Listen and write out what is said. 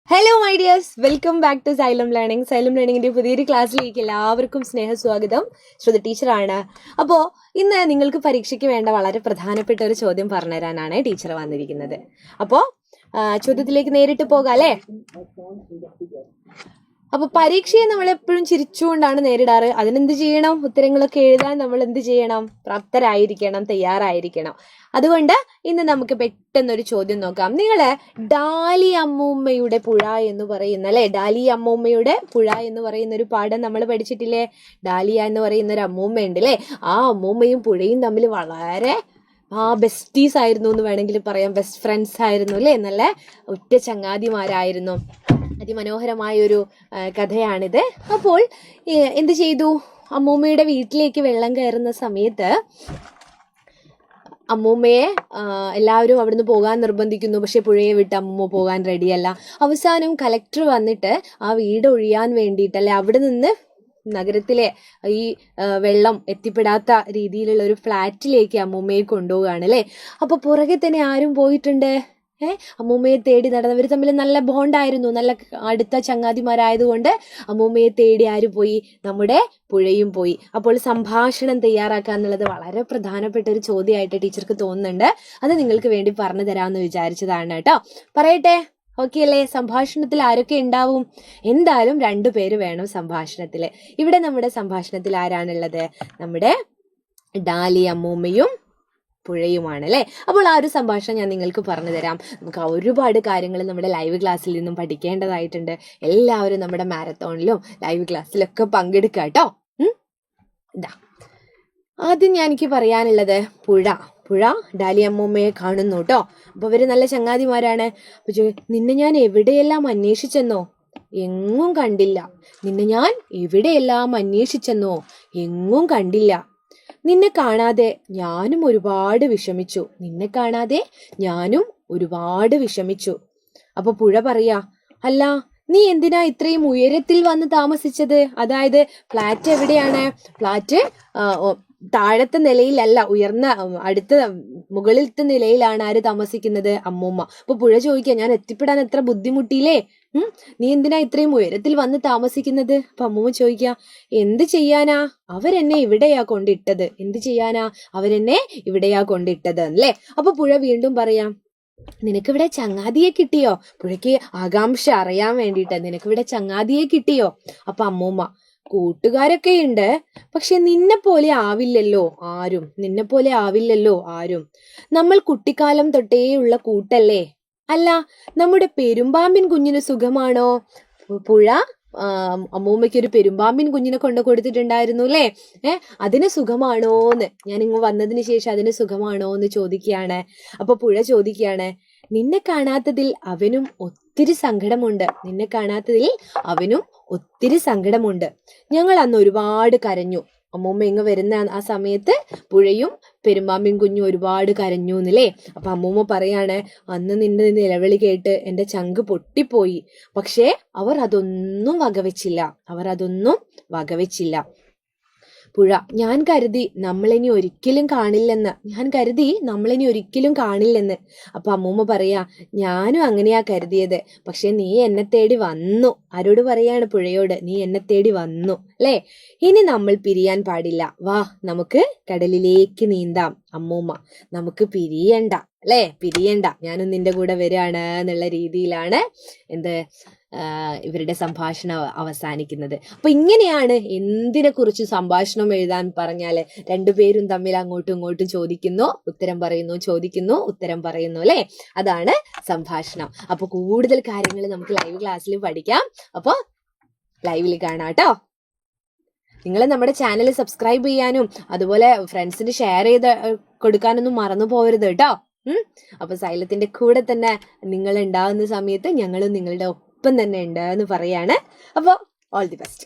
Hello my dears, welcome back to Xylem learning. Xylem ലേണിംഗിന്റെ പുതിയൊരു ക്ലാസ്സിലേക്ക് എല്ലാവർക്കും സ്നേഹസ്വാഗതം. ശ്രുതി ടീച്ചറാണ്. അപ്പോൾ ഇന്ന് നിങ്ങൾക്ക് പരീക്ഷയ്ക്ക് വേണ്ട വളരെ പ്രധാനപ്പെട്ട ഒരു ചോദ്യം പറഞ്ഞുതരാനാണ് ടീച്ചർ വന്നിരിക്കുന്നത്. അപ്പോൾ ചോദ്യത്തിലേക്ക് നേരിട്ട് പോകാം അല്ലേ? അപ്പൊ പരീക്ഷയെ നമ്മൾ എപ്പോഴും ചിരിച്ചുകൊണ്ടാണ് നേരിടാറ്. അതിനെന്ത് ചെയ്യണം? ഉത്തരങ്ങളൊക്കെ എഴുതാൻ നമ്മൾ എന്ത് ചെയ്യണം? പ്രാപ്തരായിരിക്കണം, തയ്യാറായിരിക്കണം. അതുകൊണ്ട് ഇന്ന് നമുക്ക് പെട്ടെന്നൊരു ചോദ്യം നോക്കാം. നിങ്ങള് ഡാലി അമ്മൂമ്മയുടെ പുഴ എന്ന് പറയുന്ന അല്ലെ, ഡാലി അമ്മൂമ്മയുടെ പുഴ എന്ന് പറയുന്ന ഒരു പാഠം നമ്മൾ പഠിച്ചിട്ടില്ലേ? ഡാലിയ എന്ന് പറയുന്ന ഒരു അമ്മൂമ്മ ഉണ്ട് അല്ലെ. ആ അമ്മൂമ്മയും പുഴയും തമ്മിൽ വളരെ ബെസ്റ്റീസ് ആയിരുന്നു എന്ന് വേണമെങ്കിൽ പറയാം. ബെസ്റ്റ് ഫ്രണ്ട്സ് ആയിരുന്നു അല്ലെ. നല്ല ഒറ്റ ചങ്ങാതിമാരായിരുന്നു. അതിമനോഹരമായ ഒരു കഥയാണിത്. അപ്പോൾ എന്ത് ചെയ്തു? അമ്മൂമ്മയുടെ വീട്ടിലേക്ക് വെള്ളം കയറുന്ന സമയത്ത് അമ്മൂമ്മയെ എല്ലാവരും അവിടുന്ന് പോകാൻ നിർബന്ധിക്കുന്നു. പക്ഷെ പുഴയെ വിട്ട് അമ്മൂമ്മ പോകാൻ റെഡിയല്ല. അവസാനം കലക്ടർ വന്നിട്ട് ആ വീട് ഒഴിയാൻ വേണ്ടിയിട്ട് അല്ലെ, അവിടെ നിന്ന് നഗരത്തിലെ ഈ വെള്ളം എത്തിപ്പെടാത്ത രീതിയിലുള്ള ഒരു ഫ്ലാറ്റിലേക്ക് അമ്മൂമ്മയെ കൊണ്ടുപോവുകയാണ് അല്ലെ. അപ്പൊ പുറകെ തന്നെ ആരും പോയിട്ടുണ്ട്. അമ്മൂമ്മയെ തേടി നടന്നവർ തമ്മിൽ നല്ല ബോണ്ടായിരുന്നു, നല്ല അടുത്ത ചങ്ങാതിമാരായതുകൊണ്ട് അമ്മൂമ്മയെ തേടി ആര് പോയി? നമ്മുടെ പുഴയും പോയി. അപ്പോൾ സംഭാഷണം തയ്യാറാക്കുക എന്നുള്ളത് വളരെ പ്രധാനപ്പെട്ട ഒരു ചോദ്യമായിട്ട് ടീച്ചർക്ക് തോന്നുന്നുണ്ട്. അത് നിങ്ങൾക്ക് വേണ്ടി പറഞ്ഞു തരാമെന്ന് വിചാരിച്ചതാണ് കേട്ടോ. പറയട്ടെ, ഓക്കെ അല്ലേ? സംഭാഷണത്തിൽ ആരൊക്കെ ഉണ്ടാവും? എന്തായാലും 2 പേര് വേണം സംഭാഷണത്തില്. ഇവിടെ നമ്മുടെ സംഭാഷണത്തിൽ ആരാണുള്ളത്? നമ്മുടെ ഡാലി അമ്മൂമ്മയും പുഴയുമാണ് അല്ലെ. അപ്പോൾ ആ ഒരു സംഭാഷണം ഞാൻ നിങ്ങൾക്ക് പറഞ്ഞു തരാം. നമുക്ക് ഒരുപാട് കാര്യങ്ങൾ നമ്മുടെ ലൈവ് ക്ലാസ്സിൽ നിന്നും പഠിക്കേണ്ടതായിട്ടുണ്ട്. എല്ലാവരും നമ്മുടെ മാരത്തോണിലും ലൈവ് ക്ലാസ്സിലൊക്കെ പങ്കെടുക്കുക കേട്ടോ. ഇതാ ആദ്യം എനിക്ക് പറയാനുള്ളത് പുഴ ഡാലി അമ്മൂമ്മയെ കാണുന്നു കേട്ടോ. അപ്പൊ അവര് നല്ല ചങ്ങാതിമാരാണ്. അപ്പൊ നിന്നെ ഞാൻ എവിടെയെല്ലാം അന്വേഷിച്ചെന്നോ? എങ്ങും കണ്ടില്ല. നിന്നെ ഞാൻ എവിടെയെല്ലാം അന്വേഷിച്ചെന്നോ? എങ്ങും കണ്ടില്ല. നിന്നെ കാണാതെ ഞാനും ഒരുപാട് വിഷമിച്ചു. നിന്നെ കാണാതെ ഞാനും ഒരുപാട് വിഷമിച്ചു. അപ്പൊ പുഴ പറയാ, അല്ല നീ എന്തിനാ ഇത്രയും ഉയരത്തിൽ വന്ന് താമസിച്ചത്? അതായത് ഫ്ലാറ്റ് എവിടെയാണ്? ഫ്ലാറ്റ് താഴത്തെ നിലയിലല്ല, ഉയർന്ന അടുത്ത മുകളിലത്തെ നിലയിലാണ് ആര് താമസിക്കുന്നത്? അമ്മൂമ്മ. അപ്പൊ പുഴ ചോദിക്കുക, ഞാൻ എത്തിപ്പെടാൻ എത്ര ബുദ്ധിമുട്ടിയില്ലേ? നീ എന്തിനാ ഇത്രയും ഉയരത്തിൽ വന്ന് താമസിക്കുന്നത്? അപ്പൊ അമ്മൂമ്മ ചോദിക്കുക, എന്ത് ചെയ്യാനാ, അവരെന്നെ ഇവിടെയാ കൊണ്ടിട്ടത്. എന്ത് ചെയ്യാനാ, അവരെന്നെ ഇവിടെയാ കൊണ്ടിട്ടത് അല്ലേ. അപ്പൊ പുഴ വീണ്ടും പറയാം, നിനക്കിവിടെ ചങ്ങാതിയെ കിട്ടിയോ? പുഴയ്ക്ക് ആകാംക്ഷ അറിയാൻ വേണ്ടിയിട്ട്, നിനക്കിവിടെ ചങ്ങാതിയെ കിട്ടിയോ? അപ്പൊ അമ്മൂമ്മ, കൂട്ടുകാരൊക്കെ ഉണ്ട്, പക്ഷെ നിന്നെ പോലെ ആവില്ലല്ലോ ആരും. നിന്നെ പോലെ ആവില്ലല്ലോ ആരും. നമ്മൾ കുട്ടിക്കാലം തൊട്ടേയുള്ള കൂട്ടല്ലേ. അല്ല, നമ്മുടെ പെരുമ്പാമ്പിൻ കുഞ്ഞിന് സുഖമാണോ? പുഴ അമ്മൂമ്മയ്ക്ക് ഒരു പെരുമ്പാമ്പിൻ കുഞ്ഞിനെ കൊണ്ട് കൊടുത്തിട്ടുണ്ടായിരുന്നു അല്ലേ. അതിന് സുഖമാണോന്ന്, ഞാൻ ഇങ്ങ് വന്നതിന് ശേഷം അതിന് സുഖമാണോന്ന് ചോദിക്കുകയാണ്. അപ്പൊ പുഴ ചോദിക്കുകയാണ്, നിന്നെ കാണാത്തതിൽ അവനും ഒത്തിരി സങ്കടമുണ്ട്. നിന്നെ കാണാത്തതിൽ അവനും ഒത്തിരി സങ്കടമുണ്ട്. ഞങ്ങൾ അന്ന് ഒരുപാട് കരഞ്ഞു. അമ്മൂമ്മ ഇങ്ങ് വരുന്ന ആ സമയത്ത് പുഴയും പെരുമ്പാമ്പിൻ കുഞ്ഞും ഒരുപാട് കരഞ്ഞു എന്നല്ലേ. അപ്പൊ അമ്മൂമ്മ പറയാണ്, അന്ന് നിന്റെ നിലവിളി കേട്ട് എന്റെ ചങ്ക് പൊട്ടിപ്പോയി. പക്ഷേ അവർ അതൊന്നും വകവെച്ചില്ല. പുഴ, ഞാൻ കരുതി നമ്മളിനി ഒരിക്കലും കാണില്ലെന്ന്. അപ്പൊ അമ്മൂമ്മ പറയാ, ഞാനും അങ്ങനെയാ കരുതിയത്. പക്ഷെ നീ എന്നെ തേടി വന്നു. ആരോട് പറയാണ്? പുഴയോട്. നീ എന്നെ തേടി വന്നു അല്ലേ. ഇനി നമ്മൾ പിരിയാൻ പാടില്ല. വാ, നമുക്ക് കടലിലേക്ക് നീന്താം. അമ്മൂമ്മ, നമുക്ക് പിരിയണ്ട അല്ലേ, പിരിയണ്ട, ഞാനും നിന്റെ കൂടെ വരികയാണ് എന്നുള്ള രീതിയിലാണ് ഇവരുടെ സംഭാഷണം അവസാനിക്കുന്നത്. അപ്പൊ ഇങ്ങനെയാണ് എന്തിനെ കുറിച്ച് സംഭാഷണം എഴുതാൻ പറഞ്ഞാല് 2 പേരും തമ്മിൽ അങ്ങോട്ടും ഇങ്ങോട്ടും ചോദിക്കുന്നു, ഉത്തരം പറയുന്നു, ചോദിക്കുന്നു, ഉത്തരം പറയുന്നു അല്ലെ. അതാണ് സംഭാഷണം. അപ്പൊ കൂടുതൽ കാര്യങ്ങൾ നമുക്ക് ലൈവ് ക്ലാസ്സിൽ പഠിക്കാം. അപ്പൊ ലൈവിൽ കാണാട്ടോ. നിങ്ങൾ നമ്മുടെ ചാനൽ സബ്സ്ക്രൈബ് ചെയ്യാനും അതുപോലെ ഫ്രണ്ട്സിന് ഷെയർ ചെയ്ത് കൊടുക്കാനൊന്നും മറന്നു പോകരുത് കേട്ടോ. അപ്പൊ സൈലത്തിന്റെ കൂടെ തന്നെ നിങ്ങൾ ഉണ്ടാവുന്ന സമയത്ത് ഞങ്ങളും നിങ്ങളുടെ ഒപ്പം തന്നെ ഉണ്ട് എന്ന് പറയാണ്. അപ്പൊ ഓൾ ദി ബെസ്റ്റ്.